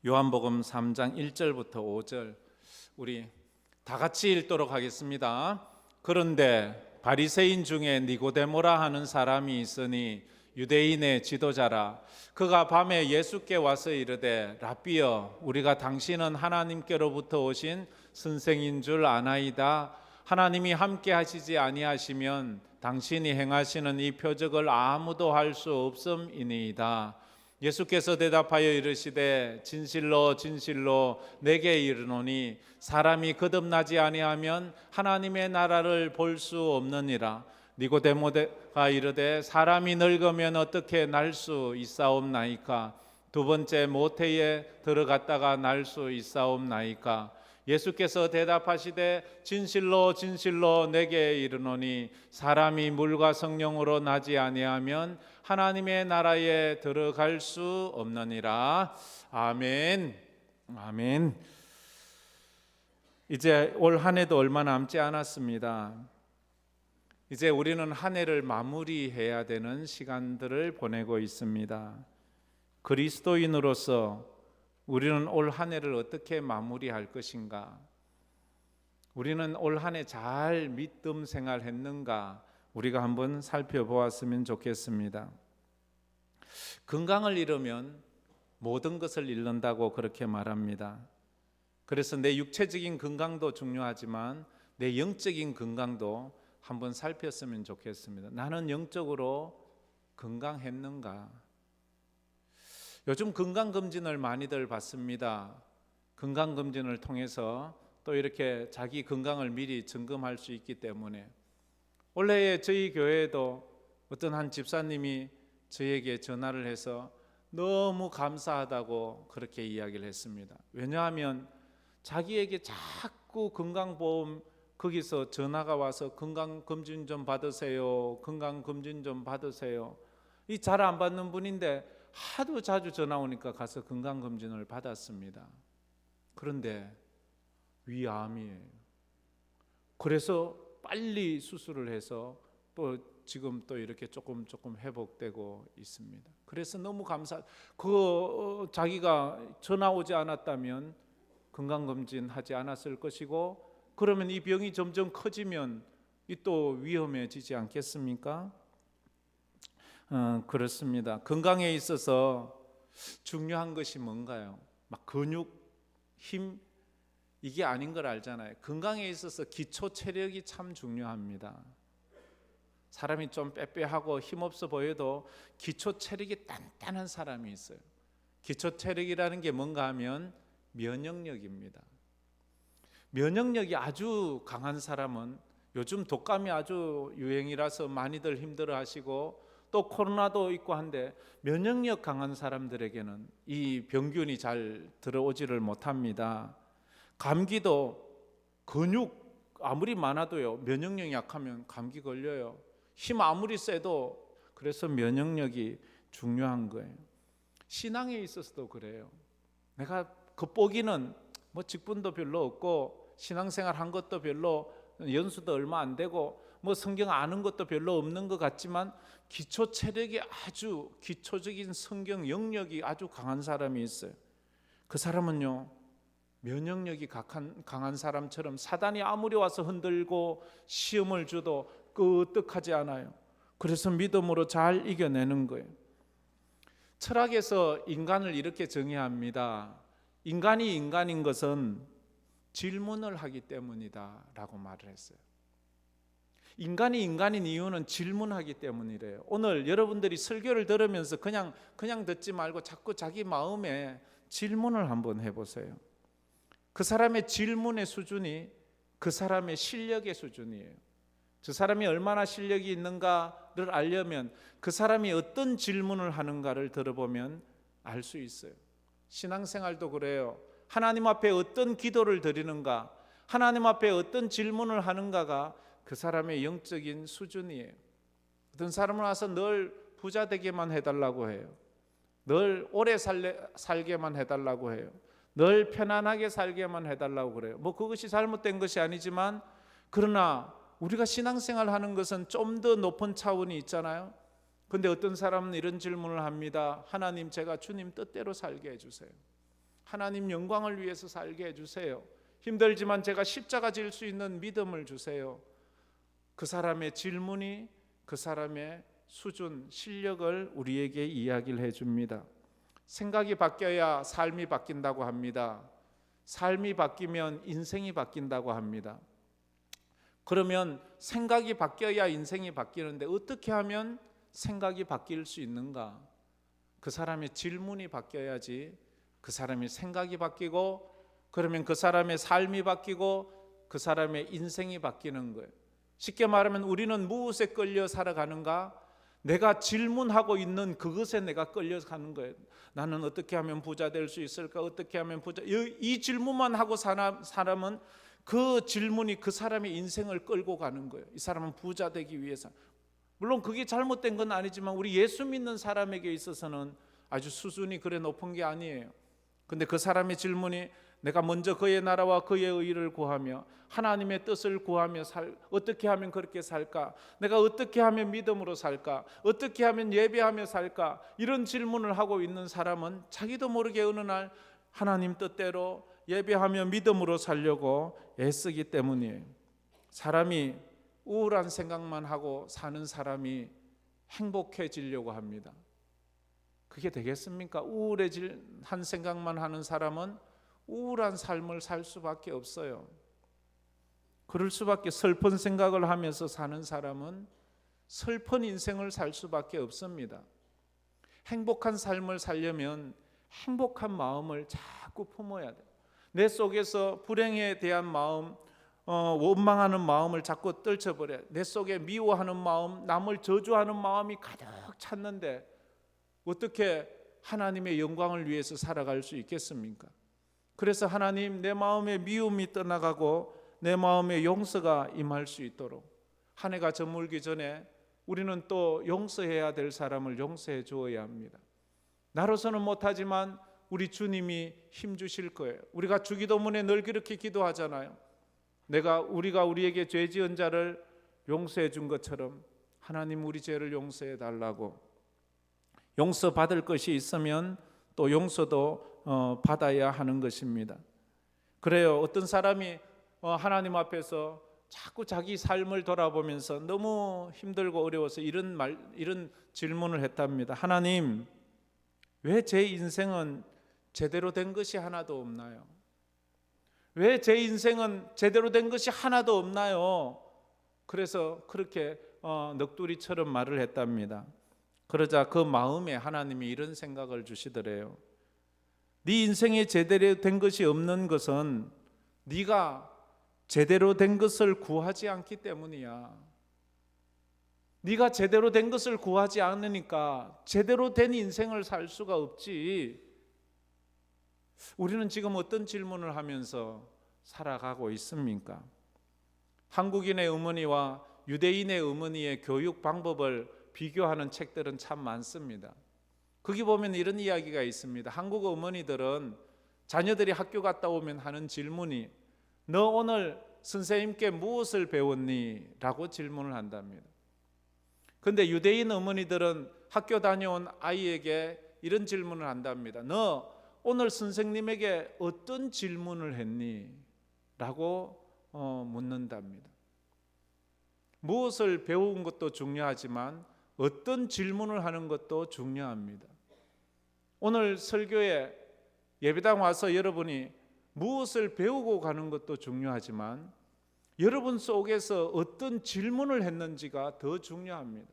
요한복음 3장 1절부터 5절 우리 다 같이 읽도록 하겠습니다. 그런데 바리새인 중에 니고데모라 하는 사람이 있으니 유대인의 지도자라. 그가 밤에 예수께 와서 이르되 랍비여, 우리가 당신은 하나님께로부터 오신 선생인 줄 아나이다. 하나님이 함께 하시지 아니하시면 당신이 행하시는 이 표적을 아무도 할 수 없음이니이다. 예수께서 대답하여 이르시되 진실로 진실로 내게 이르노니 사람이 거듭나지 아니하면 하나님의 나라를 볼 수 없느니라. 니고데모가 이르되 사람이 늙으면 어떻게 날 수 있사옵나이까? 두 번째 모태에 들어갔다가 날 수 있사옵나이까? 예수께서 대답하시되 진실로 진실로 내게 이르노니 사람이 물과 성령으로 나지 아니하면 하나님의 나라에 들어갈 수 없느니라. 아멘. 아멘. 이제 올 한 해도 얼마 남지 않았습니다. 이제 우리는 한 해를 마무리해야 되는 시간들을 보내고 있습니다. 그리스도인으로서 우리는 올 한 해를 어떻게 마무리할 것인가? 우리는 올 한 해 잘 믿음 생활했는가? 우리가 한번 살펴보았으면 좋겠습니다. 건강을 잃으면 모든 것을 잃는다고 그렇게 말합니다. 그래서 내 육체적인 건강도 중요하지만 내 영적인 건강도 한번 살폈으면 좋겠습니다. 나는 영적으로 건강했는가? 요즘 건강검진을 많이들 받습니다. 건강검진을 통해서 또 이렇게 자기 건강을 미리 점검할 수 있기 때문에 원래 저희 교회에도 어떤 한 집사님이 저에게 전화를 해서 너무 감사하다고 그렇게 이야기를 했습니다. 왜냐하면 자기에게 자꾸 건강보험 거기서 전화가 와서 건강검진 좀 받으세요. 건강검진 좀 받으세요. 이 잘 안 받는 분인데 하도 자주 전화 오니까 가서 건강검진을 받았습니다. 그런데 위암이에요. 그래서 빨리 수술을 해서 또 지금 또 이렇게 조금 회복되고 있습니다. 그래서 너무 자기가 전화 오지 않았다면 건강검진 하지 않았을 것이고, 그러면 이 병이 점점 커지면 이 또 위험해지지 않겠습니까? 그렇습니다. 건강에 있어서 중요한 것이 뭔가요? 막 근육, 힘 이게 아닌 걸 알잖아요. 건강에 있어서 기초 체력이 참 중요합니다. 사람이 좀 빼빼하고 힘없어 보여도 기초 체력이 단단한 사람이 있어요. 기초 체력이라는 게 뭔가 하면 면역력입니다. 면역력이 아주 강한 사람은, 요즘 독감이 아주 유행이라서 많이들 힘들어하시고 또 코로나도 있고 한데, 면역력 강한 사람들에게는 이 병균이 잘 들어오지를 못합니다. 감기도 근육 아무리 많아도요, 면역력이 약하면 감기 걸려요. 힘 아무리 세도. 그래서 면역력이 중요한 거예요. 신앙에 있어서도 그래요. 내가 겉보기는 뭐 직분도 별로 없고 신앙생활 한 것도 별로, 연수도 얼마 안 되고 뭐 성경 아는 것도 별로 없는 것 같지만 기초 체력이 아주, 기초적인 성경 영역이 아주 강한 사람이 있어요. 그 사람은요, 면역력이 강한 사람처럼 사단이 아무리 와서 흔들고 시험을 줘도 끄떡하지 않아요. 그래서 믿음으로 잘 이겨내는 거예요. 철학에서 인간을 이렇게 정의합니다. 인간이 인간인 것은 질문을 하기 때문이다 라고 말을 했어요. 인간이 인간인 이유는 질문하기 때문이래요. 오늘 여러분들이 설교를 들으면서 그냥 듣지 말고 자꾸 자기 마음에 질문을 한번 해보세요. 그 사람의 질문의 수준이 그 사람의 실력의 수준이에요. 저 사람이 얼마나 실력이 있는가를 알려면 그 사람이 어떤 질문을 하는가를 들어보면 알 수 있어요. 신앙생활도 그래요. 하나님 앞에 어떤 기도를 드리는가, 하나님 앞에 어떤 질문을 하는가가 그 사람의 영적인 수준이에요. 어떤 사람은 와서 늘 부자 되게만 해달라고 해요. 늘 오래 살게만 해달라고 해요. 늘 편안하게 살게만 해달라고 그래요. 뭐 그것이 잘못된 것이 아니지만, 그러나 우리가 신앙생활 하는 것은 좀 더 높은 차원이 있잖아요. 근데 어떤 사람은 이런 질문을 합니다. 하나님, 제가 주님 뜻대로 살게 해주세요. 하나님 영광을 위해서 살게 해주세요. 힘들지만 제가 십자가 질 수 있는 믿음을 주세요. 그 사람의 질문이 그 사람의 수준, 실력을 우리에게 이야기를 해줍니다. 생각이 바뀌어야 삶이 바뀐다고 합니다. 삶이 바뀌면 인생이 바뀐다고 합니다. 그러면 생각이 바뀌어야 인생이 바뀌는데 어떻게 하면 생각이 바뀔 수 있는가? 그 사람의 질문이 바뀌어야지 그 사람의 생각이 바뀌고, 그러면 그 사람의 삶이 바뀌고 그 사람의 인생이 바뀌는 거예요. 쉽게 말하면 우리는 무엇에 끌려 살아가는가? 내가 질문하고 있는 그것에 내가 끌려가는 거예요. 나는 어떻게 하면 부자 될 수 있을까? 어떻게 하면 부자? 이 질문만 하고 사람은 그 질문이 그 사람의 인생을 끌고 가는 거예요. 이 사람은 부자 되기 위해서. 물론 그게 잘못된 건 아니지만 우리 예수 믿는 사람에게 있어서는 아주 수준이 그래 높은 게 아니에요. 근데 그 사람의 질문이 내가 먼저 그의 나라와 그의 의를 구하며 하나님의 뜻을 구하며 어떻게 하면 그렇게 살까? 내가 어떻게 하면 믿음으로 살까? 어떻게 하면 예배하며 살까? 이런 질문을 하고 있는 사람은 자기도 모르게 어느 날 하나님 뜻대로 예배하며 믿음으로 살려고 애쓰기 때문이에요. 사람이 우울한 생각만 하고 사는 사람이 행복해지려고 합니다. 그게 되겠습니까? 우울한 생각만 하는 사람은 우울한 삶을 살 수밖에 없어요. 그럴 수밖에, 슬픈 생각을 하면서 사는 사람은 슬픈 인생을 살 수밖에 없습니다. 행복한 삶을 살려면 행복한 마음을 자꾸 품어야 돼요. 내 속에서 불행에 대한 마음, 원망하는 마음을 자꾸 떨쳐버려야 돼요. 내 속에 미워하는 마음, 남을 저주하는 마음이 가득 찼는데 어떻게 하나님의 영광을 위해서 살아갈 수 있겠습니까? 그래서 하나님, 내 마음에 미움이 떠나가고 내 마음에 용서가 임할 수 있도록 한 해가 저물기 전에 우리는 또 용서해야 될 사람을 용서해 주어야 합니다. 나로서는 못하지만 우리 주님이 힘주실 거예요. 우리가 주기도문에 늘 그렇게 기도하잖아요. 우리가 우리에게 죄 지은 자를 용서해 준 것처럼 하나님 우리 죄를 용서해 달라고. 용서받을 것이 있으면 또 용서도 받아야 하는 것입니다. 그래요. 어떤 사람이 하나님 앞에서 자꾸 자기 삶을 돌아보면서 너무 힘들고 어려워서 이런 질문을 했답니다. 하나님, 왜 제 인생은 제대로 된 것이 하나도 없나요? 왜 제 인생은 제대로 된 것이 하나도 없나요? 그래서 그렇게 넋두리처럼 말을 했답니다. 그러자 그 마음에 하나님이 이런 생각을 주시더래요. 네 인생에 제대로 된 것이 없는 것은 네가 제대로 된 것을 구하지 않기 때문이야. 네가 제대로 된 것을 구하지 않으니까 제대로 된 인생을 살 수가 없지. 우리는 지금 어떤 질문을 하면서 살아가고 있습니까? 한국인의 어머니와 유대인의 어머니의 교육 방법을 비교하는 책들은 참 많습니다. 거기 보면 이런 이야기가 있습니다. 한국 어머니들은 자녀들이 학교 갔다 오면 하는 질문이 너 오늘 선생님께 무엇을 배웠니? 라고 질문을 한답니다. 그런데 유대인 어머니들은 학교 다녀온 아이에게 이런 질문을 한답니다. 너 오늘 선생님에게 어떤 질문을 했니? 라고 묻는답니다. 무엇을 배운 것도 중요하지만 어떤 질문을 하는 것도 중요합니다. 오늘 설교에 예배당 와서 여러분이 무엇을 배우고 가는 것도 중요하지만 여러분 속에서 어떤 질문을 했는지가 더 중요합니다.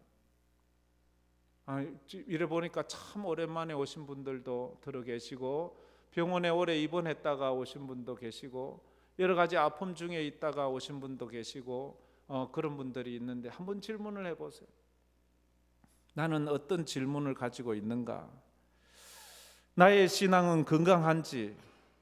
이래 보니까 참 오랜만에 오신 분들도 들어 계시고 병원에 오래 입원했다가 오신 분도 계시고 여러 가지 아픔 중에 있다가 오신 분도 계시고 그런 분들이 있는데 한번 질문을 해보세요. 나는 어떤 질문을 가지고 있는가? 나의 신앙은 건강한지,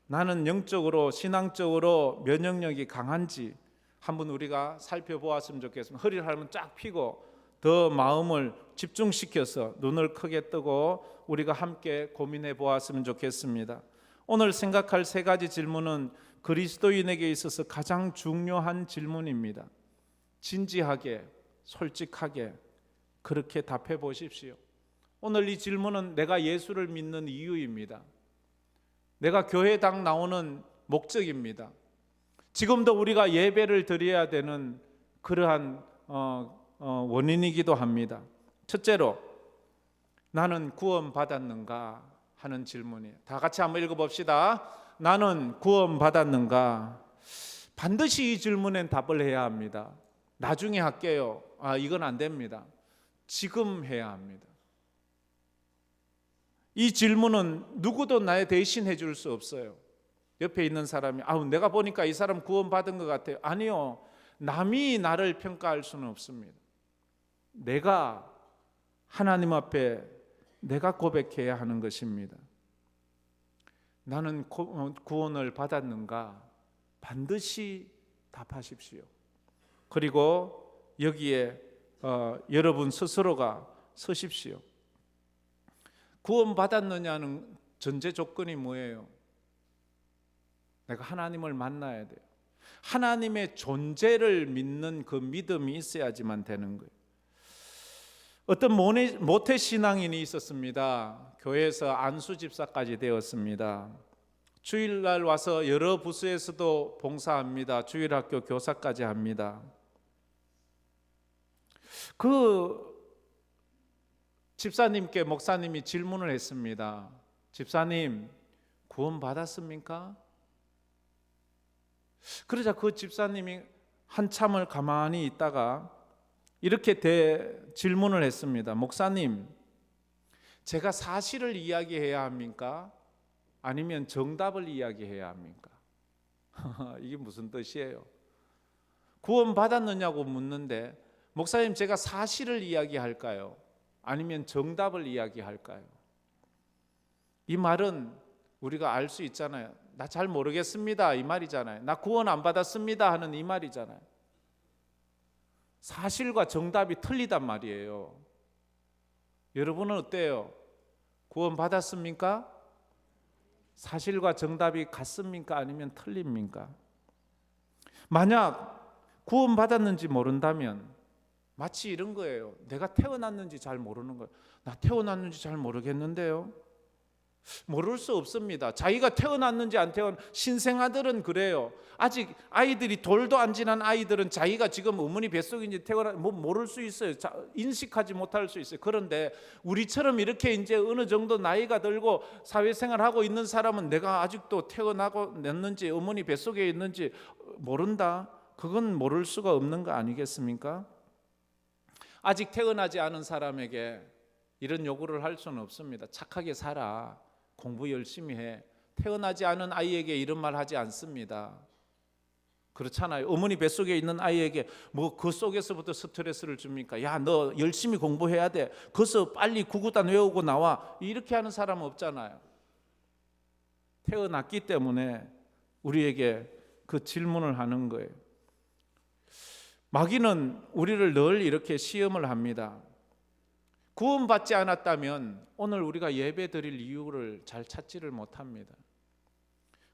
나는 영적으로 신앙적으로 면역력이 강한지 한번 우리가 살펴보았으면 좋겠습니다. 허리를 한번 쫙 펴고 더 마음을 집중시켜서 눈을 크게 뜨고 우리가 함께 고민해 보았으면 좋겠습니다. 오늘 생각할 세 가지 질문은 그리스도인에게 있어서 가장 중요한 질문입니다. 진지하게, 솔직하게 그렇게 답해 보십시오. 오늘 이 질문은 내가 예수를 믿는 이유입니다. 내가 교회당 나오는 목적입니다. 지금도 우리가 예배를 드려야 되는 그러한 원인이기도 합니다. 첫째로, 나는 구원받았는가 하는 질문이에요. 다 같이 한번 읽어봅시다. 나는 구원받았는가? 반드시 이 질문엔 답을 해야 합니다. 나중에 할게요. 이건 안 됩니다. 지금 해야 합니다. 이 질문은 누구도 나의 대신 해줄 수 없어요. 옆에 있는 사람이 내가 보니까 이 사람 구원받은 것 같아요. 아니요. 남이 나를 평가할 수는 없습니다. 내가 하나님 앞에 내가 고백해야 하는 것입니다. 나는 구원을 받았는가? 반드시 답하십시오. 그리고 여기에 여러분 스스로가 서십시오. 구원받았느냐는 전제 조건이 뭐예요? 내가 하나님을 만나야 돼요. 하나님의 존재를 믿는 그 믿음이 있어야지만 되는 거예요. 어떤 모태 신앙인이 있었습니다. 교회에서 안수 집사까지 되었습니다. 주일날 와서 여러 부서에서도 봉사합니다. 주일학교 교사까지 합니다. 그 집사님께 목사님이 질문을 했습니다. 집사님, 구원 받았습니까? 그러자 그 집사님이 한참을 가만히 있다가 이렇게 질문을 했습니다. 목사님, 제가 사실을 이야기해야 합니까? 아니면 정답을 이야기해야 합니까? 이게 무슨 뜻이에요? 구원 받았느냐고 묻는데, 목사님, 제가 사실을 이야기할까요? 아니면 정답을 이야기할까요? 이 말은 우리가 알 수 있잖아요. 나 잘 모르겠습니다 이 말이잖아요. 나 구원 안 받았습니다 하는 이 말이잖아요. 사실과 정답이 틀리단 말이에요. 여러분은 어때요? 구원 받았습니까? 사실과 정답이 같습니까? 아니면 틀립니까? 만약 구원 받았는지 모른다면 마치 이런 거예요. 내가 태어났는지 잘 모르는 거예요. 나 태어났는지 잘 모르겠는데요. 모를 수 없습니다. 자기가 태어났는지 안 신생아들은 그래요. 아직 아이들이 돌도 안 지난 아이들은 자기가 지금 어머니 뱃속인지 모를 수 있어요. 인식하지 못할 수 있어요. 그런데 우리처럼 이렇게 이제 어느 정도 나이가 들고 사회생활하고 있는 사람은 내가 아직도 태어났는지 어머니 뱃속에 있는지 모른다. 그건 모를 수가 없는 거 아니겠습니까? 아직 태어나지 않은 사람에게 이런 요구를 할 수는 없습니다. 착하게 살아. 공부 열심히 해. 태어나지 않은 아이에게 이런 말 하지 않습니다. 그렇잖아요. 어머니 뱃속에 있는 아이에게 그 속에서부터 스트레스를 줍니까? 야, 너 열심히 공부해야 돼. 거기서 빨리 구구단 외우고 나와. 이렇게 하는 사람은 없잖아요. 태어났기 때문에 우리에게 그 질문을 하는 거예요. 마귀는 우리를 늘 이렇게 시험을 합니다. 구원받지 않았다면 오늘 우리가 예배 드릴 이유를 잘 찾지를 못합니다.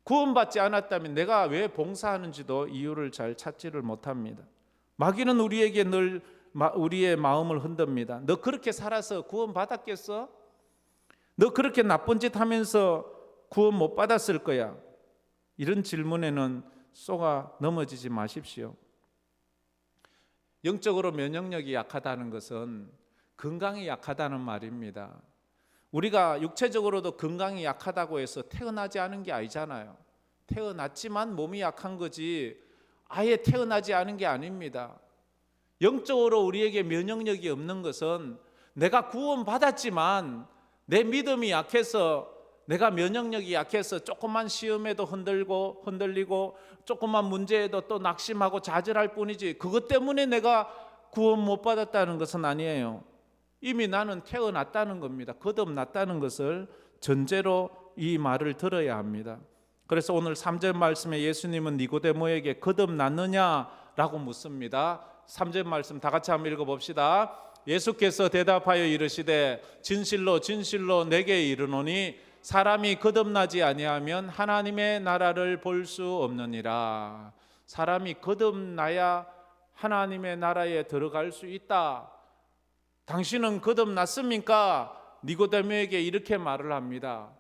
구원받지 않았다면 내가 왜 봉사하는지도 이유를 잘 찾지를 못합니다. 마귀는 우리에게 늘 우리의 마음을 흔듭니다. 너 그렇게 살아서 구원받았겠어? 너 그렇게 나쁜 짓 하면서 구원 못 받았을 거야. 이런 질문에는 속아 넘어지지 마십시오. 영적으로 면역력이 약하다는 것은 건강이 약하다는 말입니다. 우리가 육체적으로도 건강이 약하다고 해서 태어나지 않은 게 아니잖아요. 태어났지만 몸이 약한 거지 아예 태어나지 않은 게 아닙니다. 영적으로 우리에게 면역력이 없는 것은 내가 구원받았지만 내 믿음이 약해서 내가 면역력이 약해서 조그만 시험에도 흔들리고 조그만 문제에도 또 낙심하고 좌절할 뿐이지 그것 때문에 내가 구원 못 받았다는 것은 아니에요. 이미 나는 태어났다는 겁니다. 거듭났다는 것을 전제로 이 말을 들어야 합니다. 그래서 오늘 3절 말씀에 예수님은 니고데모에게 거듭났느냐라고 묻습니다. 3절 말씀 다 같이 한번 읽어봅시다. 예수께서 대답하여 이르시되 진실로 진실로 내게 이르노니 사람이 거듭나지 아니하면 하나님의 나라를 볼 수 없느니라. 사람이 거듭나야 하나님의 나라에 들어갈 수 있다. 당신은 거듭났습니까? 니고데모에게 이렇게 말을 합니다.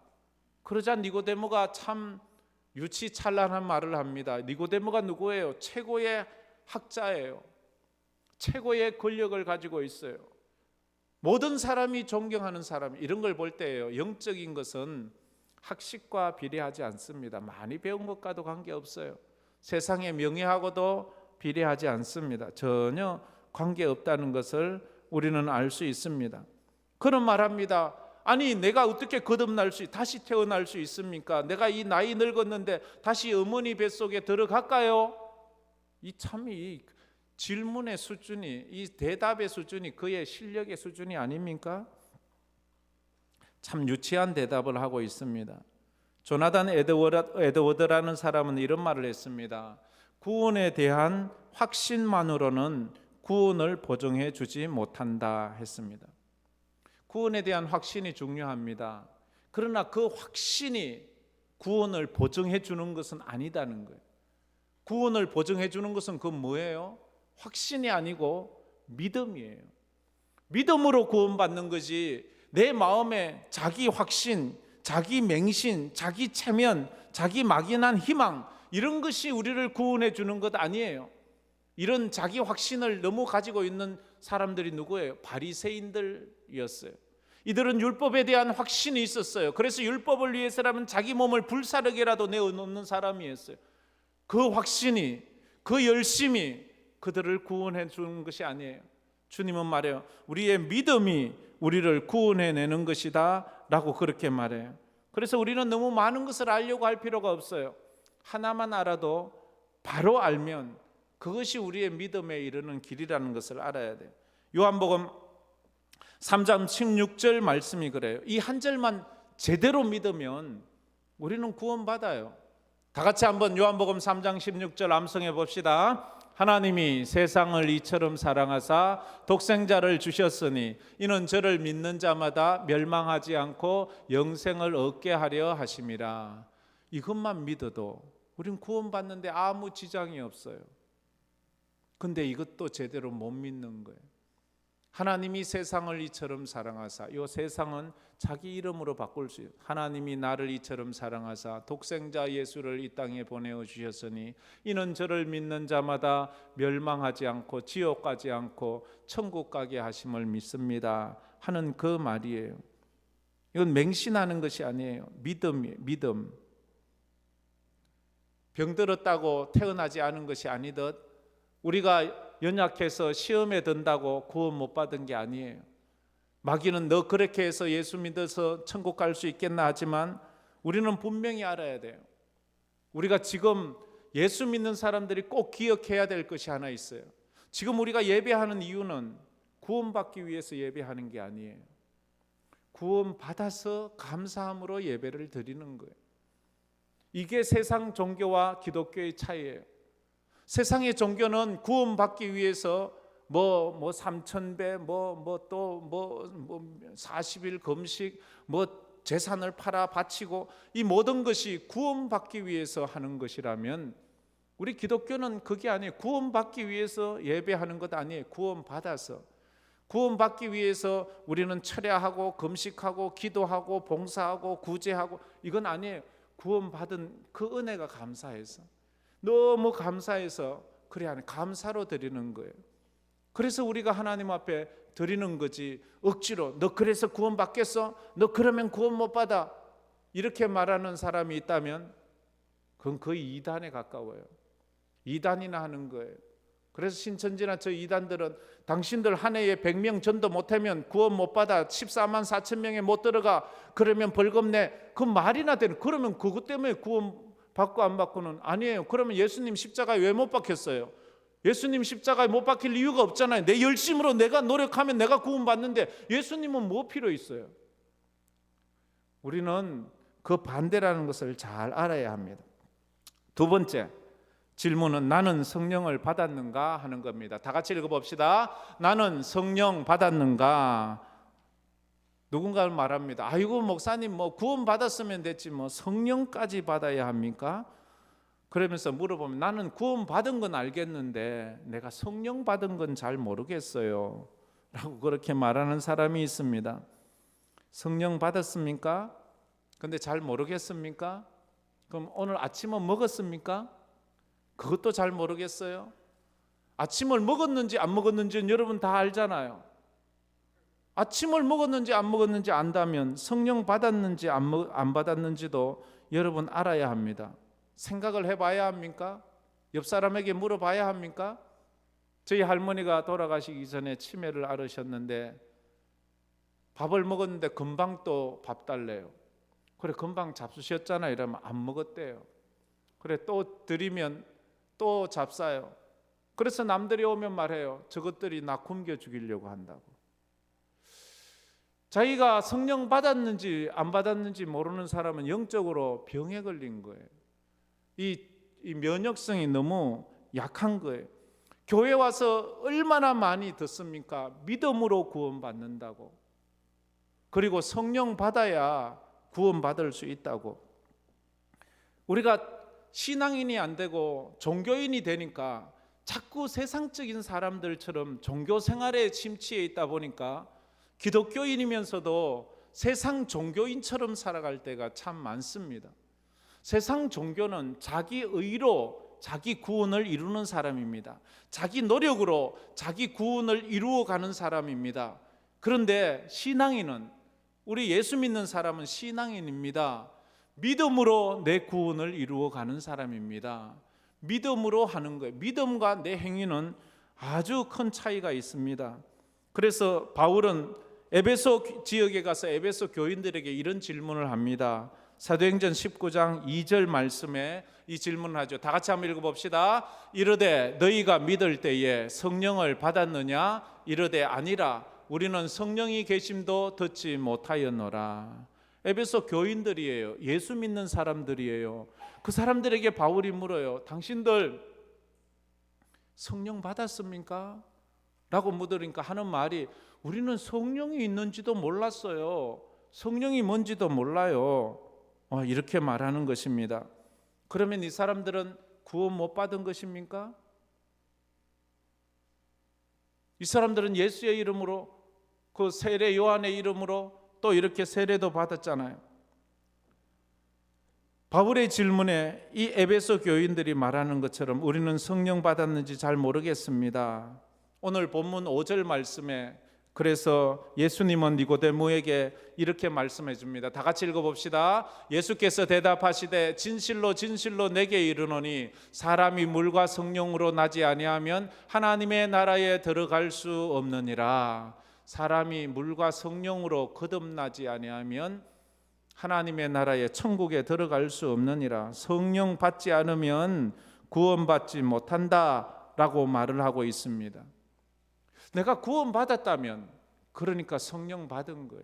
그러자 니고데모가 참 유치찬란한 말을 합니다. 니고데모가 누구예요? 최고의 학자예요. 최고의 권력을 가지고 있어요. 모든 사람이 존경하는 사람, 이런 걸 볼 때예요. 영적인 것은 학식과 비례하지 않습니다. 많이 배운 것과도 관계없어요. 세상의 명예하고도 비례하지 않습니다. 전혀 관계없다는 것을 우리는 알 수 있습니다. 그런 말합니다. 아니 내가 어떻게 거듭날 수 다시 태어날 수 있습니까? 내가 이 나이 늙었는데 다시 어머니 뱃속에 들어갈까요? 이 질문의 수준이, 이 대답의 수준이 그의 실력의 수준이 아닙니까? 참 유치한 대답을 하고 있습니다. 조나단 에드워드라는 사람은 이런 말을 했습니다. 구원에 대한 확신만으로는 구원을 보증해 주지 못한다 했습니다. 구원에 대한 확신이 중요합니다. 그러나 그 확신이 구원을 보증해 주는 것은 아니다는 거예요. 구원을 보증해 주는 것은 그 뭐예요? 확신이 아니고 믿음이에요. 믿음으로 구원받는 거지 내 마음에 자기 확신, 자기 맹신, 자기 체면, 자기 막연한 희망 이런 것이 우리를 구원해 주는 것 아니에요. 이런 자기 확신을 너무 가지고 있는 사람들이 누구예요? 바리새인들이었어요. 이들은 율법에 대한 확신이 있었어요. 그래서 율법을 위해서라면 자기 몸을 불사르게라도 내어놓는 사람이었어요. 그 확신이, 그 열심이 그들을 구원해 주는 것이 아니에요. 주님은 말해요. 우리의 믿음이 우리를 구원해내는 것이다 라고 그렇게 말해요. 그래서 우리는 너무 많은 것을 알려고 할 필요가 없어요. 하나만 알아도 바로 알면 그것이 우리의 믿음에 이르는 길이라는 것을 알아야 돼요. 요한복음 3장 16절 말씀이 그래요. 이 한 절만 제대로 믿으면 우리는 구원받아요. 다 같이 한번 요한복음 3장 16절 암송해 봅시다. 하나님이 세상을 이처럼 사랑하사 독생자를 주셨으니 이는 저를 믿는 자마다 멸망하지 않고 영생을 얻게 하려 하심이라. 이것만 믿어도 우린 구원받는데 아무 지장이 없어요. 근데 이것도 제대로 못 믿는 거예요. 하나님이 세상을 이처럼 사랑하사, 이 세상은 자기 이름으로 바꿀 수 있어요. 하나님이 나를 이처럼 사랑하사 독생자 예수를 이 땅에 보내어 주셨으니 이는 저를 믿는 자마다 멸망하지 않고 지옥 가지 않고 천국 가게 하심을 믿습니다 하는 그 말이에요. 이건 맹신하는 것이 아니에요. 믿음이에요. 믿음. 병들었다고 태어나지 않은 것이 아니듯 우리가 연약해서 시험에 든다고 구원 못 받은 게 아니에요. 마귀는 너 그렇게 해서 예수 믿어서 천국 갈 수 있겠나 하지만 우리는 분명히 알아야 돼요. 우리가 지금 예수 믿는 사람들이 꼭 기억해야 될 것이 하나 있어요. 지금 우리가 예배하는 이유는 구원받기 위해서 예배하는 게 아니에요. 구원받아서 감사함으로 예배를 드리는 거예요. 이게 세상 종교와 기독교의 차이예요. 세상의 종교는 구원받기 위해서 3,000배, 40일 금식, 재산을 팔아 바치고 이 모든 것이 구원받기 위해서 하는 것이라면 우리 기독교는 그게 아니에요. 구원받기 위해서 예배하는 것 아니에요. 구원받아서. 구원받기 위해서 우리는 철야하고 금식하고 기도하고 봉사하고 구제하고 이건 아니에요. 구원받은 그 은혜가 감사해서. 너무 감사해서 그래 하는 감사로 드리는 거예요. 그래서 우리가 하나님 앞에 드리는 거지 억지로 너 그래서 구원받겠어? 너 그러면 구원 못 받아 이렇게 말하는 사람이 있다면 그건 거의 이단에 가까워요. 이단이나 하는 거예요. 그래서 신천지나 저 이단들은 당신들 한 해에 100명 전도 못하면 구원 못 받아 14만 4천 명에 못 들어가 그러면 벌금 내 그 말이나 되는 그러면 그것 때문에 구원 받고 안 받고는 아니에요. 그러면 예수님 십자가에 왜 못 박혔어요? 예수님 십자가에 못 박힐 이유가 없잖아요. 내 열심으로 내가 노력하면 내가 구원받는데 예수님은 뭐 필요 있어요? 우리는 그 반대라는 것을 잘 알아야 합니다. 두 번째 질문은 나는 성령을 받았는가 하는 겁니다. 다 같이 읽어봅시다. 나는 성령 받았는가? 누군가는 말합니다. 아이고 목사님 구원 받았으면 됐지 성령까지 받아야 합니까? 그러면서 물어보면 나는 구원 받은 건 알겠는데 내가 성령 받은 건 잘 모르겠어요 라고 그렇게 말하는 사람이 있습니다. 성령 받았습니까? 근데 잘 모르겠습니까? 그럼 오늘 아침은 먹었습니까? 그것도 잘 모르겠어요. 아침을 먹었는지 안 먹었는지는 여러분 다 알잖아요. 아침을 먹었는지 안 먹었는지 안다면 성령 받았는지 안 받았는지도 여러분 알아야 합니다. 생각을 해봐야 합니까? 옆 사람에게 물어봐야 합니까? 저희 할머니가 돌아가시기 전에 치매를 앓으셨는데 밥을 먹었는데 금방 또 밥 달래요. 그래 금방 잡수셨잖아요. 이러면 안 먹었대요. 그래 또 드리면 또 잡사요. 그래서 남들이 오면 말해요. 저것들이 나 굶겨 죽이려고 한다고. 자기가 성령 받았는지 안 받았는지 모르는 사람은 영적으로 병에 걸린 거예요. 이 면역성이 너무 약한 거예요. 교회 와서 얼마나 많이 듣습니까? 믿음으로 구원받는다고. 그리고 성령 받아야 구원받을 수 있다고. 우리가 신앙인이 안 되고 종교인이 되니까 자꾸 세상적인 사람들처럼 종교 생활에 심취해 있다 보니까 기독교인이면서도 세상 종교인처럼 살아갈 때가 참 많습니다. 세상 종교는 자기 의로 자기 구원을 이루는 사람입니다. 자기 노력으로 자기 구원을 이루어가는 사람입니다. 그런데 신앙인은, 우리 예수 믿는 사람은 신앙인입니다. 믿음으로 내 구원을 이루어가는 사람입니다. 믿음으로 하는 거예요. 믿음과 내 행위는 아주 큰 차이가 있습니다. 그래서 바울은 에베소 지역에 가서 에베소 교인들에게 이런 질문을 합니다. 사도행전 19장 2절 말씀에 이 질문을 하죠. 다 같이 한번 읽어봅시다. 이르되 너희가 믿을 때에 성령을 받았느냐? 이르되 아니라 우리는 성령이 계심도 듣지 못하였노라. 에베소 교인들이에요. 예수 믿는 사람들이에요. 그 사람들에게 바울이 물어요. 당신들 성령 받았습니까? 라고 묻으니까 하는 말이 우리는 성령이 있는지도 몰랐어요. 성령이 뭔지도 몰라요. 이렇게 말하는 것입니다. 그러면 이 사람들은 구원 못 받은 것입니까? 이 사람들은 예수의 이름으로, 그 세례 요한의 이름으로 또 이렇게 세례도 받았잖아요. 바울의 질문에 이 에베소 교인들이 말하는 것처럼 우리는 성령 받았는지 잘 모르겠습니다. 오늘 본문 5절 말씀에 그래서 예수님은 니고데모에게 이렇게 말씀해 줍니다. 다 같이 읽어봅시다. 예수께서 대답하시되 진실로 진실로 내게 이르노니 사람이 물과 성령으로 나지 아니하면 하나님의 나라에 들어갈 수 없느니라. 사람이 물과 성령으로 거듭나지 아니하면 하나님의 나라에 천국에 들어갈 수 없느니라. 성령 받지 않으면 구원받지 못한다라고 말을 하고 있습니다. 내가 구원받았다면 그러니까 성령 받은 거예요.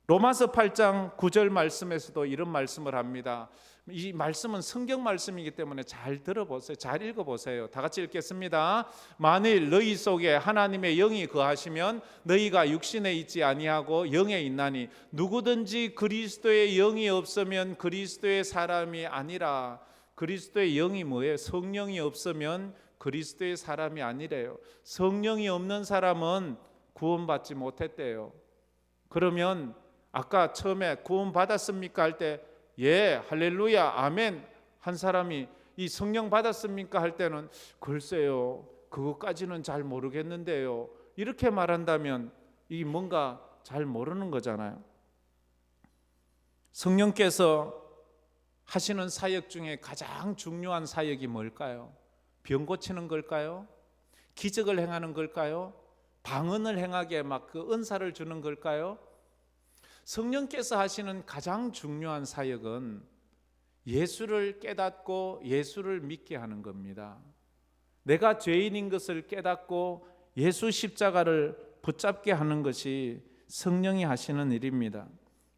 로마서 8장 9절 말씀에서도 이런 말씀을 합니다. 이 말씀은 성경 말씀이기 때문에 잘 들어보세요. 잘 읽어보세요. 다 같이 읽겠습니다. 만일 너희 속에 하나님의 영이 거하시면 너희가 육신에 있지 아니하고 영에 있나니 누구든지 그리스도의 영이 없으면 그리스도의 사람이 아니라. 그리스도의 영이 뭐예요? 성령이 없으면 그리스도의 사람이 아니래요. 성령이 없는 사람은 구원받지 못했대요. 그러면 아까 처음에 구원받았습니까? 할 때 예, 할렐루야, 아멘 한 사람이 이 성령 받았습니까? 할 때는 글쎄요, 그것까지는 잘 모르겠는데요. 이렇게 말한다면 이 뭔가 잘 모르는 거잖아요. 성령께서 하시는 사역 중에 가장 중요한 사역이 뭘까요? 병 고치는 걸까요? 기적을 행하는 걸까요? 방언을 행하게 막 그 은사를 주는 걸까요? 성령께서 하시는 가장 중요한 사역은 예수를 깨닫고 예수를 믿게 하는 겁니다. 내가 죄인인 것을 깨닫고 예수 십자가를 붙잡게 하는 것이 성령이 하시는 일입니다.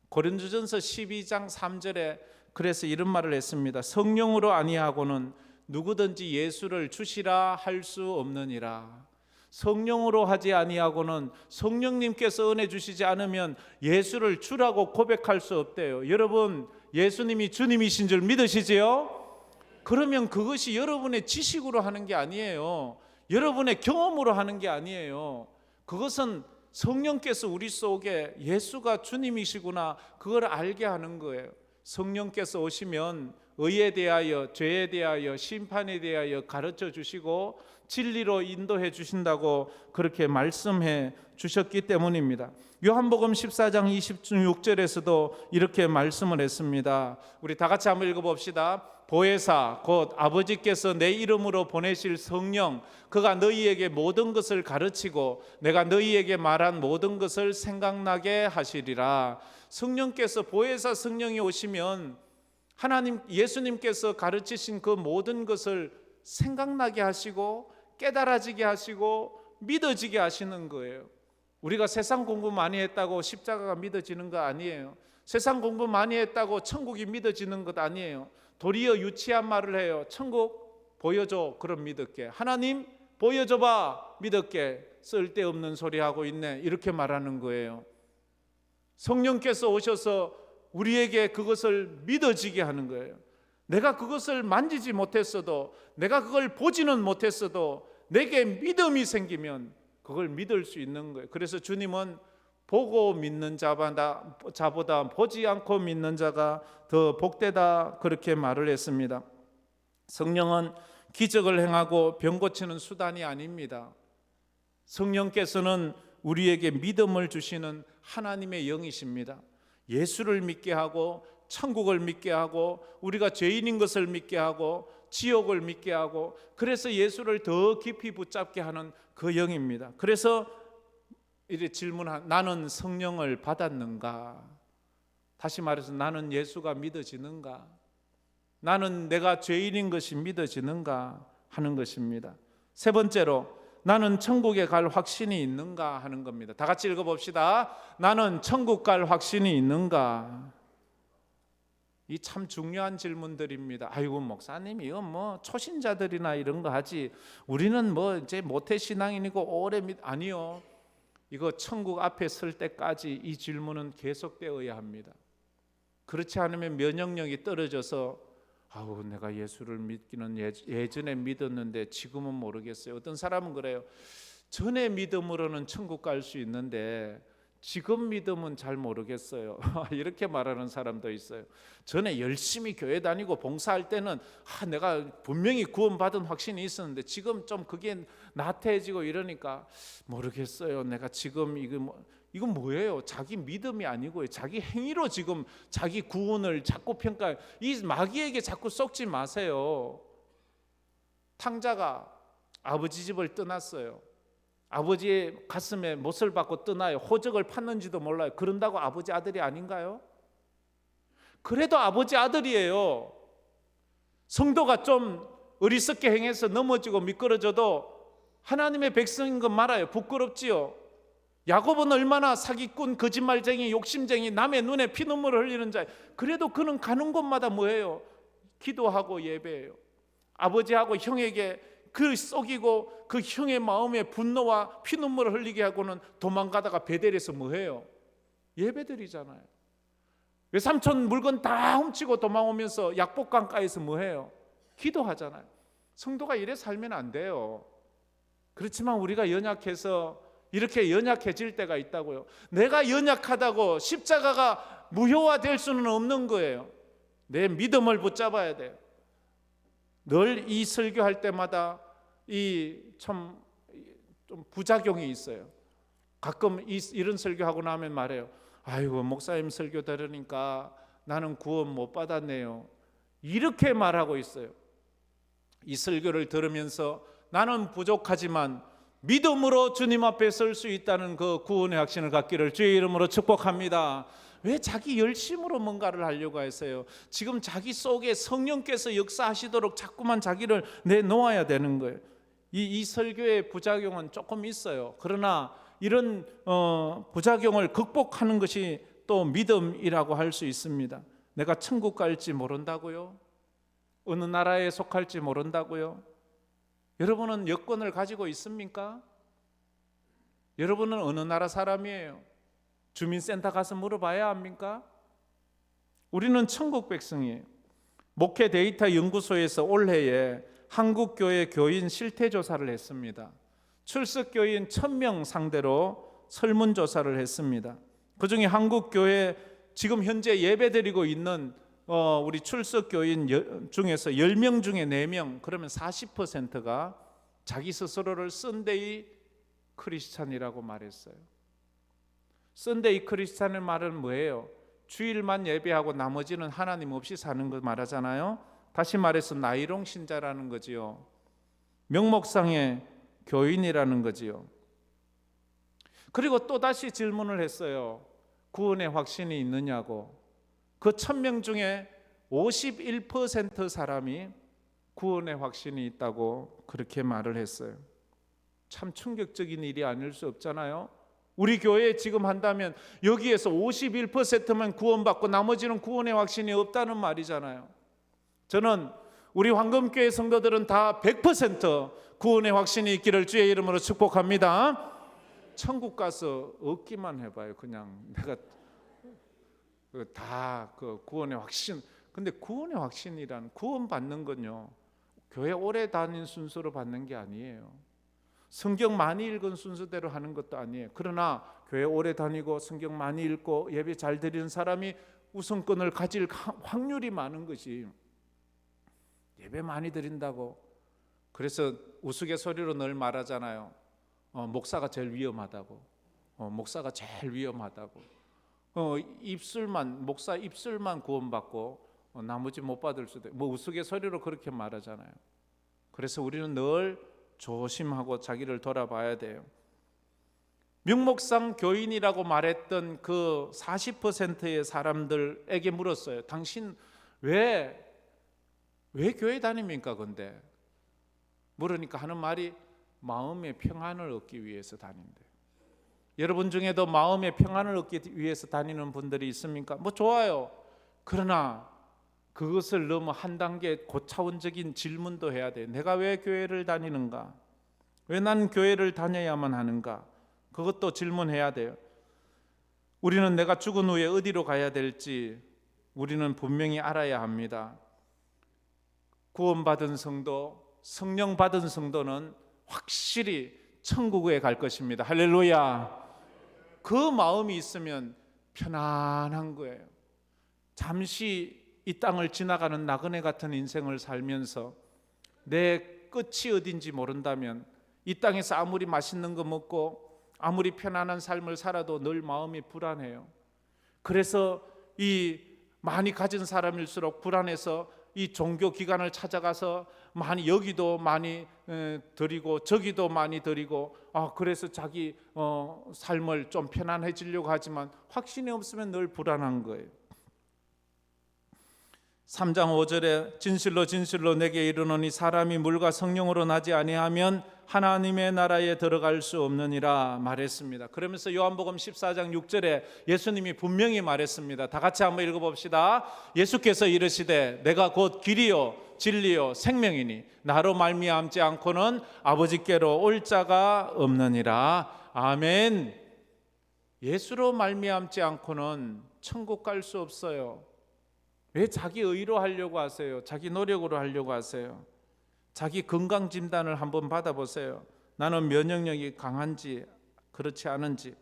고린도전서 12장 3절에 그래서 이런 말을 했습니다. 성령으로 아니하고는 누구든지 예수를 주시라 할 수 없느니라. 성령으로 하지 아니하고는 성령님께서 은혜 주시지 않으면 예수를 주라고 고백할 수 없대요. 여러분, 예수님이 주님이신 줄 믿으시지요? 그러면 그것이 여러분의 지식으로 하는 게 아니에요. 여러분의 경험으로 하는 게 아니에요. 그것은 성령께서 우리 속에 예수가 주님이시구나 그걸 알게 하는 거예요. 성령께서 오시면 의에 대하여, 죄에 대하여, 심판에 대하여 가르쳐 주시고 진리로 인도해 주신다고 그렇게 말씀해 주셨기 때문입니다. 요한복음 14장 26절에서도 이렇게 말씀을 했습니다. 우리 다 같이 한번 읽어봅시다. 보혜사 곧 아버지께서 내 이름으로 보내실 성령, 그가 너희에게 모든 것을 가르치고 내가 너희에게 말한 모든 것을 생각나게 하시리라. 성령께서, 보혜사 성령이 오시면 하나님, 예수님께서 가르치신 그 모든 것을 생각나게 하시고 깨달아지게 하시고 믿어지게 하시는 거예요. 우리가 세상 공부 많이 했다고 십자가가 믿어지는 거 아니에요. 세상 공부 많이 했다고 천국이 믿어지는 것 아니에요. 도리어 유치한 말을 해요. 천국 보여줘, 그럼 믿을게. 하나님 보여줘봐, 믿을게. 쓸데없는 소리 하고 있네, 이렇게 말하는 거예요. 성령께서 오셔서 우리에게 그것을 믿어지게 하는 거예요. 내가 그것을 만지지 못했어도, 내가 그걸 보지는 못했어도 내게 믿음이 생기면 그걸 믿을 수 있는 거예요. 그래서 주님은 보고 믿는 자보다 보지 않고 믿는 자가 더 복되다, 그렇게 말을 했습니다. 성령은 기적을 행하고 병 고치는 수단이 아닙니다. 성령께서는 우리에게 믿음을 주시는 하나님의 영이십니다. 예수를 믿게 하고 천국을 믿게 하고 우리가 죄인인 것을 믿게 하고 지옥을 믿게 하고, 그래서 예수를 더 깊이 붙잡게 하는 그 영입니다. 그래서 이렇게 질문한, 나는 성령을 받았는가? 다시 말해서 나는 예수가 믿어지는가? 나는 내가 죄인인 것이 믿어지는가 하는 것입니다. 세 번째로, 나는 천국에 갈 확신이 있는가 하는 겁니다. 다 같이 읽어봅시다. 나는 천국 갈 확신이 있는가? 이 참 중요한 질문들입니다. 아이고 목사님, 이건 뭐 초신자들이나 이런 거 하지, 우리는 뭐 이제 모태 신앙인이고 오래 아니요. 이거 천국 앞에 설 때까지 이 질문은 계속되어야 합니다. 그렇지 않으면 면역력이 떨어져서 아우 내가 예수를 믿기는 예전에 믿었는데 지금은 모르겠어요. 어떤 사람은 그래요. 전에 믿음으로는 천국 갈 수 있는데 지금 믿음은 잘 모르겠어요. 이렇게 말하는 사람도 있어요. 전에 열심히 교회 다니고 봉사할 때는 내가 분명히 구원받은 확신이 있었는데 지금 좀 그게 나태해지고 이러니까 모르겠어요. 내가 지금 이건 뭐예요? 자기 믿음이 아니고요. 자기 행위로 지금 자기 구원을 자꾸 평가해요. 이 마귀에게 자꾸 속지 마세요. 탕자가 아버지 집을 떠났어요. 아버지의 가슴에 못을 박고 떠나요. 호적을 팠는지도 몰라요. 그런다고 아버지 아들이 아닌가요? 그래도 아버지 아들이에요. 성도가 좀 어리석게 행해서 넘어지고 미끄러져도 하나님의 백성인 건 말아요. 부끄럽지요. 야곱은 얼마나 사기꾼, 거짓말쟁이, 욕심쟁이, 남의 눈에 피눈물을 흘리는 자예요. 그래도 그는 가는 곳마다 뭐예요? 기도하고 예배해요. 아버지하고 형에게 그 속이고 그 형의 마음에 분노와 피눈물을 흘리게 하고는 도망가다가 베델에서 뭐해요? 예배드리잖아요. 외삼촌 물건 다 훔치고 도망오면서 약복강가에서 뭐해요? 기도하잖아요. 성도가 이래 살면 안 돼요. 그렇지만 우리가 연약해서 이렇게 연약해질 때가 있다고요. 내가 연약하다고 십자가가 무효화될 수는 없는 거예요. 내 믿음을 붙잡아야 돼요. 늘 이 설교할 때마다 좀 부작용이 있어요. 가끔 이런 설교하고 나면 말해요. 아이고 목사님 설교 들으니까 나는 구원 못 받았네요. 이렇게 말하고 있어요. 이 설교를 들으면서 나는 부족하지만 믿음으로 주님 앞에 설 수 있다는 그 구원의 확신을 갖기를 주의 이름으로 축복합니다. 왜 자기 열심으로 뭔가를 하려고 했어요? 지금 자기 속에 성령께서 역사하시도록 자꾸만 자기를 내놓아야 되는 거예요. 이 설교의 부작용은 조금 있어요. 그러나 이런 부작용을 극복하는 것이 또 믿음이라고 할 수 있습니다. 내가 천국 갈지 모른다고요? 어느 나라에 속할지 모른다고요? 여러분은 여권을 가지고 있습니까? 여러분은 어느 나라 사람이에요? 주민센터 가서 물어봐야 합니까? 우리는 천국 백성이에요. 목회 데이터 연구소에서 올해에 한국교회 교인 실태조사를 했습니다. 출석교인 1000명 상대로 설문조사를 했습니다. 그중에 한국교회 지금 현재 예배드리고 있는 우리 출석교인 중에서 10명 중에 4명, 그러면 40%가 자기 스스로를 썬데이 크리스찬이라고 말했어요. 썬데이 크리스찬의 말은 뭐예요? 주일만 예배하고 나머지는 하나님 없이 사는 거 말하잖아요. 다시 말해서 나이롱 신자라는 거지요. 명목상의 교인이라는 거지요. 그리고 또 다시 질문을 했어요. 구원의 확신이 있느냐고. 그 1000명 중에 51% 사람이 구원의 확신이 있다고 그렇게 말을 했어요. 참 충격적인 일이 아닐 수 없잖아요. 우리 교회에 지금 한다면 여기에서 51%만 구원받고 나머지는 구원의 확신이 없다는 말이잖아요. 저는 우리 황금교회 성도들은 다 100% 구원의 확신이 있기를 주의 이름으로 축복합니다. 천국 가서 얻기만 해봐요. 그냥 내가 다 그 구원의 확신. 근데 구원의 확신이란, 구원받는 건요, 교회 오래 다닌 순서로 받는 게 아니에요. 성경 많이 읽은 순서대로 하는 것도 아니에요. 그러나 교회 오래 다니고 성경 많이 읽고 예배 잘 드리는 사람이 우선권을 가질 확률이 많은 것이, 예배 많이 드린다고 그래서 우스갯소리로 늘 말하잖아요. 목사가 제일 위험하다고. 목사가 제일 위험하다고. 목사 입술만 구원받고 나머지 못 받을 수도, 우스갯소리로 그렇게 말하잖아요. 그래서 우리는 늘 조심하고 자기를 돌아봐야 돼요. 명목상 교인이라고 말했던 그 40%의 사람들에게 물었어요. 당신 왜 교회 다닙니까? 근데 물으니까 하는 말이 마음의 평안을 얻기 위해서 다닌대. 여러분 중에도 마음의 평안을 얻기 위해서 다니는 분들이 있습니까? 좋아요. 그러나 그것을 너무 한 단계 고차원적인 질문도 해야 돼요. 내가 왜 교회를 다니는가? 왜 난 교회를 다녀야만 하는가? 그것도 질문해야 돼요. 우리는 내가 죽은 후에 어디로 가야 될지 우리는 분명히 알아야 합니다. 구원받은 성도, 성령 받은 성도는 확실히 천국에 갈 것입니다. 할렐루야. 그 마음이 있으면 편안한 거예요. 잠시 이 땅을 지나가는 나그네 같은 인생을 살면서 내 끝이 어딘지 모른다면 이 땅에서 아무리 맛있는 거 먹고 아무리 편안한 삶을 살아도 늘 마음이 불안해요. 그래서 이 많이 가진 사람일수록 불안해서 이 종교 기관을 찾아가서 여기도 많이 드리고 저기도 많이 드리고, 그래서 자기 삶을 좀 편안해지려고 하지만 확신이 없으면 늘 불안한 거예요. 3장 5절에 진실로 진실로 내게 이르노니 사람이 물과 성령으로 나지 아니하면 하나님의 나라에 들어갈 수 없느니라 말했습니다. 그러면서 요한복음 14장 6절에 예수님이 분명히 말했습니다. 다 같이 한번 읽어봅시다. 예수께서 이르시되 내가 곧 길이요 진리요 생명이니 나로 말미암지 않고는 아버지께로 올 자가 없느니라. 아멘. 예수로 말미암지 않고는 천국 갈 수 없어요. 왜 자기 의로 하려고 하세요? 자기 노력으로 하려고 하세요? 자기 건강 진단을 한번 받아보세요. 나는 면역력이 강한지 그렇지 않은지.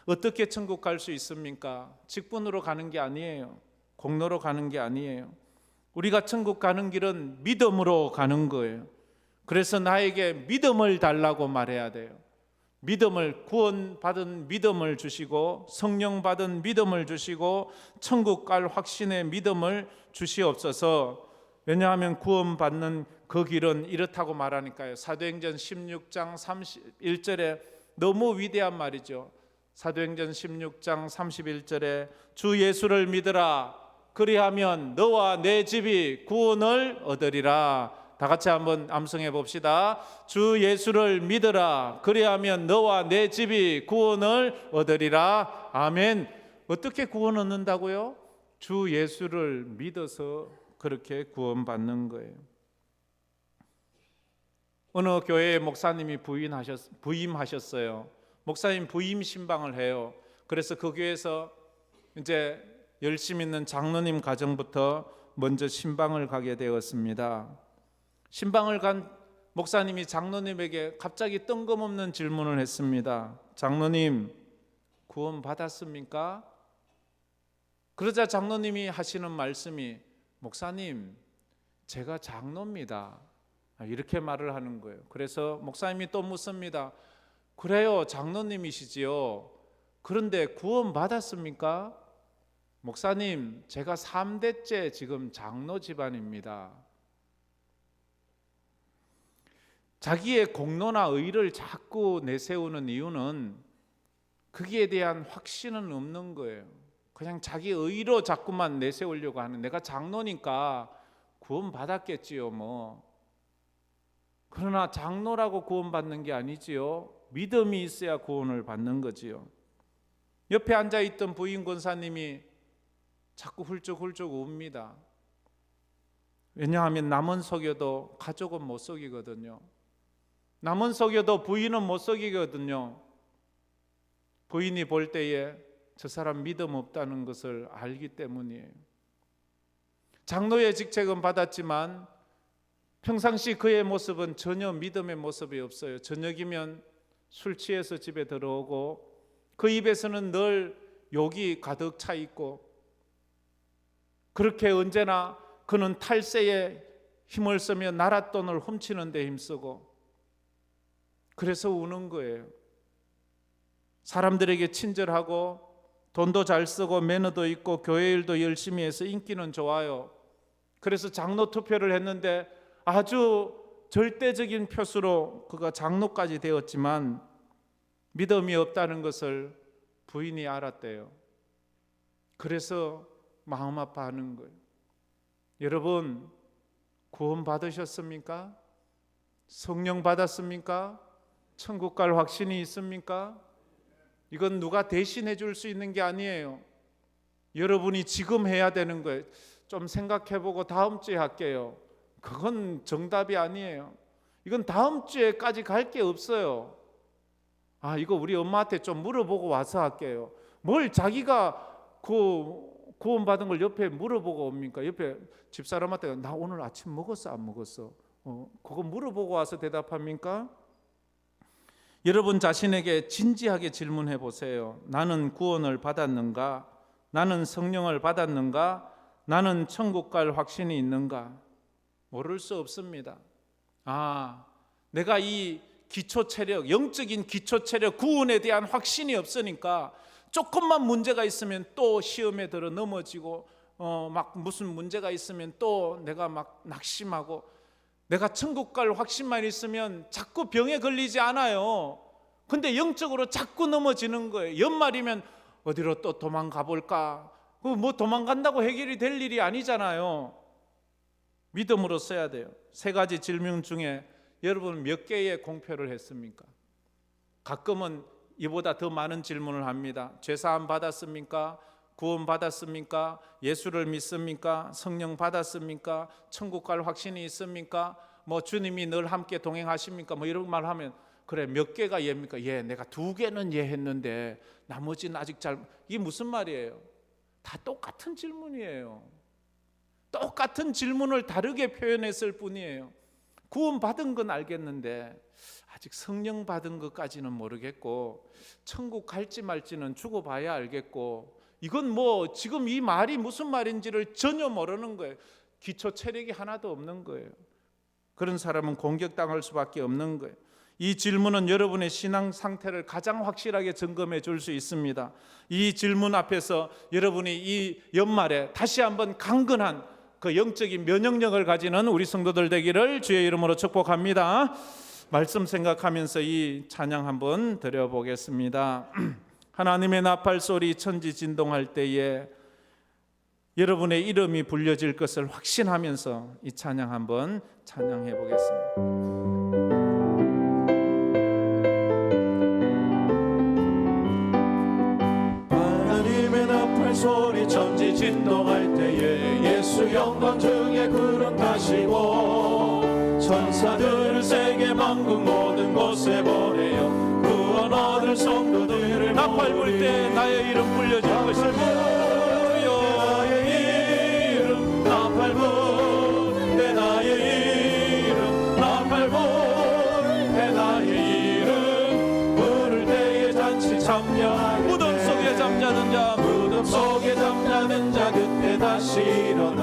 어떻게 천국 갈 수 있습니까? 직분으로 가는 게 아니에요. 공로로 가는 게 아니에요. 우리가 천국 가는 길은 믿음으로 가는 거예요. 그래서 나에게 믿음을 달라고 말해야 돼요. 믿음을, 구원받은 믿음을 주시고 성령 받은 믿음을 주시고 천국 갈 확신의 믿음을 주시옵소서. 왜냐하면 구원받는 그 길은 이렇다고 말하니까요. 사도행전 16장 31절에 너무 위대한 말이죠. 사도행전 16장 31절에 주 예수를 믿으라 그리하면 너와 내 집이 구원을 얻으리라. 다 같이 한번 암송해 봅시다. 주 예수를 믿으라 그리하면 너와 내 집이 구원을 얻으리라. 아멘. 어떻게 구원 얻는다고요? 주 예수를 믿어서 그렇게 구원받는 거예요. 어느 교회의 목사님이 부임하셨어요. 목사님 부임 신방을 해요. 그래서 그 교회에서 이제 열심 있는 장로님 가정부터 먼저 신방을 가게 되었습니다. 신방을 간 목사님이 장로님에게 갑자기 뜬금없는 질문을 했습니다. 장로님, 구원 받았습니까? 그러자 장로님이 하시는 말씀이, 목사님, 제가 장로입니다. 이렇게 말을 하는 거예요. 그래서 목사님이 또 묻습니다. 그래요, 장로님이시지요. 그런데 구원 받았습니까? 목사님, 제가 3대째 지금 장로 집안입니다. 자기의 공로나 의를 자꾸 내세우는 이유는 거기에 대한 확신은 없는 거예요. 그냥 자기 의로 자꾸만 내세우려고 하는, 내가 장로니까 구원 받았겠지요 뭐. 그러나 장로라고 구원 받는 게 아니지요. 믿음이 있어야 구원을 받는 거지요. 옆에 앉아있던 부인 권사님이 자꾸 훌쩍훌쩍 웁니다. 왜냐하면 남은 속여도 가족은 못 속이거든요. 남은 속여도 부인은 못 속이거든요. 부인이 볼 때에 저 사람 믿음 없다는 것을 알기 때문이에요. 장로의 직책은 받았지만 평상시 그의 모습은 전혀 믿음의 모습이 없어요. 저녁이면 술 취해서 집에 들어오고 그 입에서는 늘 욕이 가득 차 있고, 그렇게 언제나 그는 탈세에 힘을 쓰며 나랏돈을 훔치는 데 힘쓰고, 그래서 우는 거예요. 사람들에게 친절하고 돈도 잘 쓰고 매너도 있고 교회 일도 열심히 해서 인기는 좋아요. 그래서 장로 투표를 했는데 아주 절대적인 표수로 그가 장로까지 되었지만 믿음이 없다는 것을 부인이 알았대요. 그래서 마음 아파하는 거예요. 여러분, 구원 받으셨습니까? 성령 받았습니까? 천국 갈 확신이 있습니까? 이건 누가 대신해 줄 수 있는 게 아니에요. 여러분이 지금 해야 되는 거예요. 좀 생각해보고 다음 주에 할게요. 그건 정답이 아니에요. 이건 다음 주에까지 갈 게 없어요. 이거 우리 엄마한테 좀 물어보고 와서 할게요. 뭘 자기가 구원 받은 걸 옆에 물어보고 옵니까? 옆에 집사람한테 나 오늘 아침 먹었어 안 먹었어? 그거 물어보고 와서 대답합니까? 여러분 자신에게 진지하게 질문해 보세요. 나는 구원을 받았는가? 나는 성령을 받았는가? 나는 천국 갈 확신이 있는가? 모를 수 없습니다. 내가 이 기초체력, 영적인 기초체력, 구원에 대한 확신이 없으니까 조금만 문제가 있으면 또 시험에 들어 넘어지고 막 무슨 문제가 있으면 또 내가 막 낙심하고, 내가 천국 갈 확신만 있으면 자꾸 병에 걸리지 않아요. 근데 영적으로 자꾸 넘어지는 거예요. 연말이면 어디로 또 도망가 볼까? 뭐 도망간다고 해결이 될 일이 아니잖아요. 믿음으로 써야 돼요. 3가지 질문 중에 여러분 몇 개의 공표를 했습니까? 가끔은 이보다 더 많은 질문을 합니다. 죄사함 받았습니까? 구원 받았습니까? 예수를 믿습니까? 성령 받았습니까? 천국 갈 확신이 있습니까? 뭐 주님이 늘 함께 동행하십니까? 뭐 이런 말 하면, 그래 몇 개가 예입니까? 예, 내가 2개는 예 했는데 나머지는 아직 이게 무슨 말이에요? 다 똑같은 질문이에요. 똑같은 질문을 다르게 표현했을 뿐이에요. 구원 받은 건 알겠는데 아직 성령 받은 것까지는 모르겠고, 천국 갈지 말지는 두고 봐야 알겠고, 이건 뭐 지금 이 말이 무슨 말인지를 전혀 모르는 거예요. 기초 체력이 하나도 없는 거예요. 그런 사람은 공격당할 수밖에 없는 거예요. 이 질문은 여러분의 신앙 상태를 가장 확실하게 점검해 줄 수 있습니다. 이 질문 앞에서 여러분이 이 연말에 다시 한번 강건한 그 영적인 면역력을 가지는 우리 성도들 되기를 주의 이름으로 축복합니다. 말씀 생각하면서 이 찬양 한번 드려보겠습니다. 하나님의 나팔 소리 천지 진동할 때에 여러분의 이름이 불려질 것을 확신하면서 이 찬양 한번 찬양해 보겠습니다. 하나님의 나팔 소리 천지 진동할 때에 예수 영광 중에 구름 타시고 천사들을 세계 만국 모든 곳에 보내어 구원 얻을 성도들을 나팔 불 때 나의 이름 불려질 것입니다. 나의 이름 나팔 불 때 나의 이름 나팔 불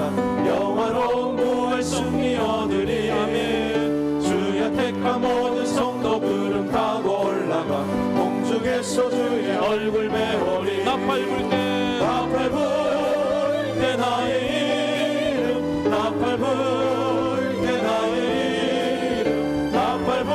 날마다 영화로운 부활 승리 얻으리. 아멘. 주의 택한 모든 성도 구름 타고 올라가 공중에서 주의 얼굴 배우리. 나팔 불 때 나팔 불 때 나의 이름 나팔 불 때 나의 이름 나팔 불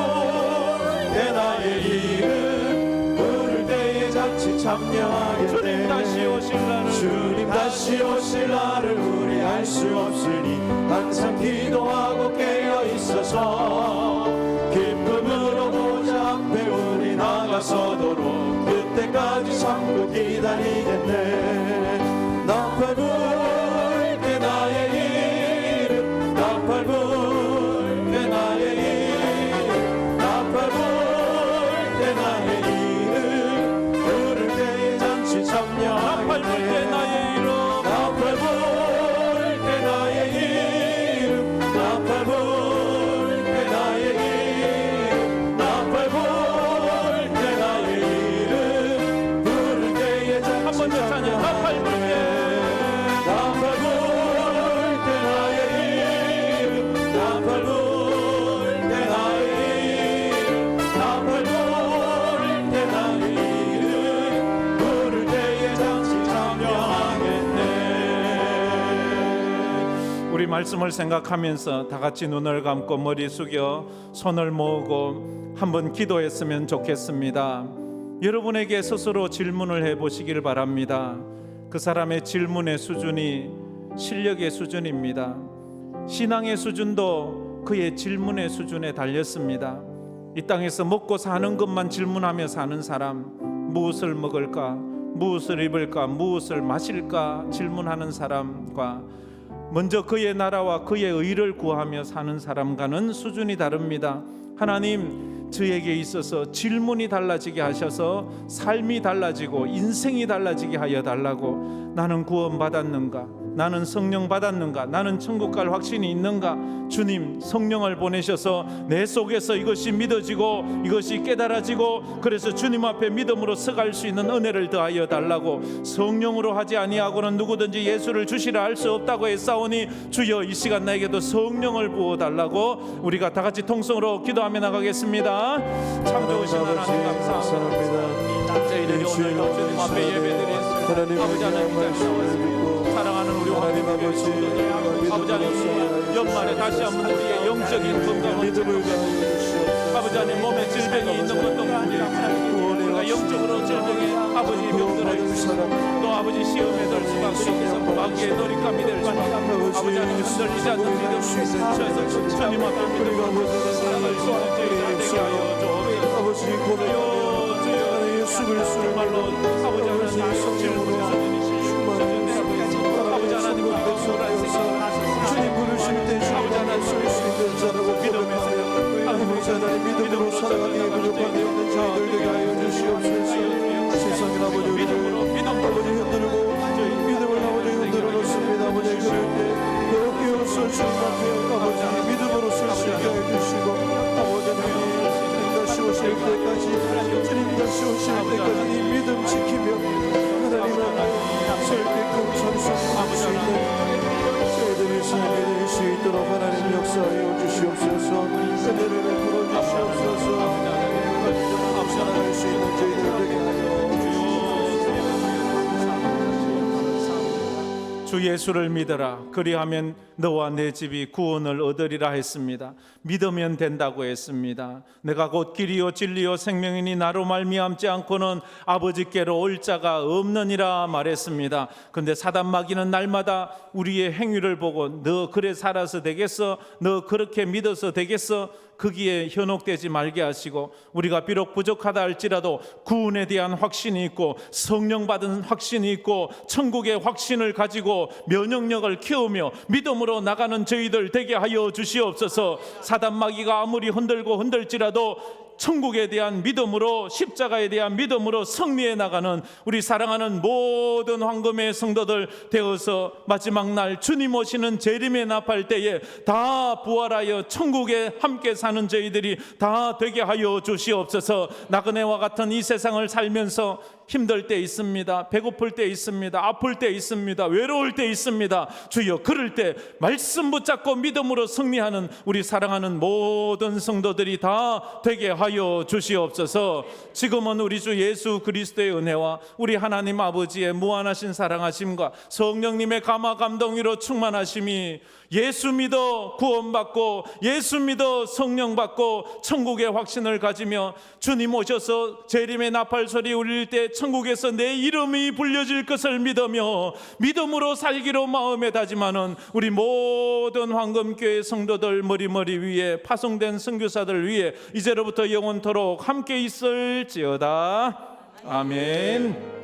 때 나의 이름 부를 때에 잔치 참여하게 주님 다시 오실 날을 주님 다시 오실 날을 우리 알 수 없으니 항상 기도하고 깨어 있어서 기쁨으로 보좌 앞에 우리 나가서도록 그때까지 참고 기다리겠네. 나팔 불 때 나의 이름 나팔 불 때 나의 이름 나팔 불 때 나의 이름 부를 때에 잔치 참여하겠네. 나팔 불 때 나의 이름 나팔 불 때 나의 이름 나팔 불 때 나의 이름 나팔 불 때 나의 이름 부를 때에 잔치 한 번 더 찬양. 나팔 불 때 나팔 불 때 나의 이름 나팔 불 때 나의 이름 나팔 불 때 나의 이름 부를 때에 잔치 참여하겠네. 우리 말씀을 생각하면서 다 같이 눈을 감고 머리 숙여 손을 모으고 한번 기도했으면 좋겠습니다. 여러분에게 스스로 질문을 해보시길 바랍니다. 그 사람의 질문의 수준이 실력의 수준입니다. 신앙의 수준도 그의 질문의 수준에 달렸습니다. 이 땅에서 먹고 사는 것만 질문하며 사는 사람, 무엇을 먹을까, 무엇을 입을까, 무엇을 마실까 질문하는 사람과 먼저 그의 나라와 그의 의를 구하며 사는 사람과는 수준이 다릅니다. 하나님, 저에게 있어서 질문이 달라지게 하셔서 삶이 달라지고 인생이 달라지게 하여 달라고. 나는 구원 받았는가? 나는 성령 받았는가? 나는 천국 갈 확신이 있는가? 주님, 성령을 보내셔서 내 속에서 이것이 믿어지고 이것이 깨달아지고 그래서 주님 앞에 믿음으로 서갈 수 있는 은혜를 더하여 달라고. 성령으로 하지 아니하고는 누구든지 예수를 주시라 할 수 없다고 했사오니 주여 이 시간 나에게도 성령을 부어 달라고. 우리가 다 같이 통성으로 기도하며 나가겠습니다. 참 좋으신 하나님 감사합니다. 저희들이 오늘도 주님 앞에 예배드렸습니다. 아버지 하나님 감사합니다. 사랑하는 우리 하나님 아버지, 아버지 하나님 연말에 다시 한번 우리의 영적인 건강을 아버지 하나님 몸에 질병이 있는 것도 우리가 영적으로 질병에 아버지 병들어 또 아버지 시험에 들 수밖에 없어서 마귀의 놀잇감이 될 수밖에 아버지 하나님 흔들리지 않는 믿음 주셔서 주님 앞에 믿음으로 살아갈 수 있는 저희들 되게 하여 주옵소서. 아버지 고백하여 예수 그리스도의 말로 아버지 하나님 성질문에서 아버지 하나님 주님 부르실 때 주님 안에 설수 있는 자라고 고백하며 아버지 하나님 믿음으로 살아가기에 부족한 데 없는 저희들 되게 하여 주시옵소서. 세상에 아버지 우리를 아버지 흔들고 믿음을 아버지 흔들어 놓습니다. 아버지 그럴 때 그렇게 없어 주님 앞에 아버지 믿음으로 설 수 있게 해주시고 아버지 주님 다시 오실 때까지 주님 다시 오실 때까지 이 믿음 지키며 하나님 앞에 설득하고 참석할 수 있는 저희들의 삶이 될 수 있도록 하나님 역사하여 주시옵소서. 은혜를 베풀어 주시옵소서. 살아갈 수 있는 저희들 되게 하여 주 예수를 믿어라. 그리하면 너와 내 집이 구원을 얻으리라 했습니다. 믿으면 된다고 했습니다. 내가 곧 길이요 진리요 생명이니 나로 말미암지 않고는 아버지께로 올 자가 없느니라 말했습니다. 그런데 사단 마귀는 날마다 우리의 행위를 보고 너 그래 살아서 되겠어? 너 그렇게 믿어서 되겠어? 거기에 현혹되지 말게 하시고 우리가 비록 부족하다 할지라도 구원에 대한 확신이 있고 성령 받은 확신이 있고 천국의 확신을 가지고 면역력을 키우며 믿음으로 나가는 저희들 되게 하여 주시옵소서. 사단 마귀가 아무리 흔들고 흔들지라도 천국에 대한 믿음으로 십자가에 대한 믿음으로 승리해 나가는 우리 사랑하는 모든 황금의 성도들 되어서 마지막 날 주님 오시는 재림의 나팔 때에 다 부활하여 천국에 함께 사는 저희들이 다 되게 하여 주시옵소서. 나그네와 같은 이 세상을 살면서 힘들 때 있습니다. 배고플 때 있습니다. 아플 때 있습니다. 외로울 때 있습니다. 주여, 그럴 때 말씀 붙잡고 믿음으로 승리하는 우리 사랑하는 모든 성도들이 다 되게 하여 주시옵소서. 지금은 우리 주 예수 그리스도의 은혜와 우리 하나님 아버지의 무한하신 사랑하심과 성령님의 감화 감동으로 충만하심이 예수 믿어 구원받고 예수 믿어 성령 받고 천국의 확신을 가지며 주님 오셔서 재림의 나팔 소리 울릴 때 천국에서 내 이름이 불려질 것을 믿으며 믿음으로 살기로 마음에 다짐하는 우리 모든 황금교회 성도들 머리 위에 파송된 선교사들 위에 이제로부터 영원토록 함께 있을지어다. 아멘.